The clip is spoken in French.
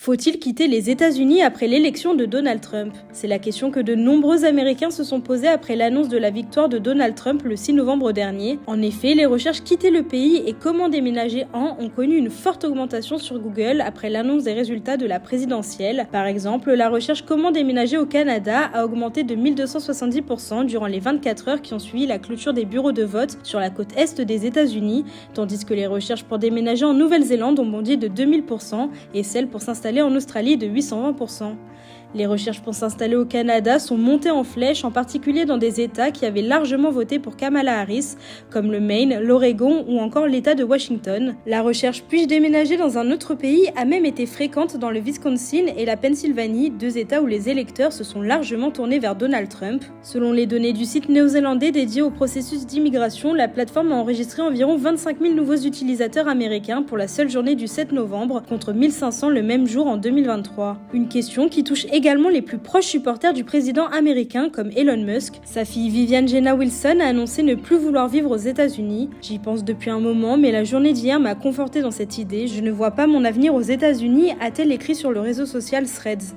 Faut-il quitter les États-Unis après l'élection de Donald Trump? C'est la question que de nombreux Américains se sont posés après l'annonce de la victoire de Donald Trump le 6 novembre dernier. En effet, les recherches quitter le pays et comment déménager ont connu une forte augmentation sur Google après l'annonce des résultats de la présidentielle. Par exemple, la recherche comment déménager au Canada a augmenté de 1270% durant les 24 heures qui ont suivi la clôture des bureaux de vote sur la côte est des États-Unis, tandis que les recherches pour déménager en Nouvelle-Zélande ont bondi de 2000% et celles pour s'installer en Australie de 820%. Les recherches pour s'installer au Canada sont montées en flèche, en particulier dans des États qui avaient largement voté pour Kamala Harris, comme le Maine, l'Oregon ou encore l'État de Washington. La recherche puis-je déménager dans un autre pays a même été fréquente dans le Wisconsin et la Pennsylvanie, deux États où les électeurs se sont largement tournés vers Donald Trump. Selon les données du site néo-zélandais dédié au processus d'immigration, la plateforme a enregistré environ 25 000 nouveaux utilisateurs américains pour la seule journée du 7 novembre, contre 1500 le même jour en 2023. Une question qui touche également les plus proches supporters du président américain comme Elon Musk. Sa fille Vivian Jenna Wilson a annoncé ne plus vouloir vivre aux États-Unis. J'y pense depuis un moment, mais la journée d'hier m'a confortée dans cette idée. Je ne vois pas mon avenir aux États-Unis, a-t-elle écrit sur le réseau social Threads.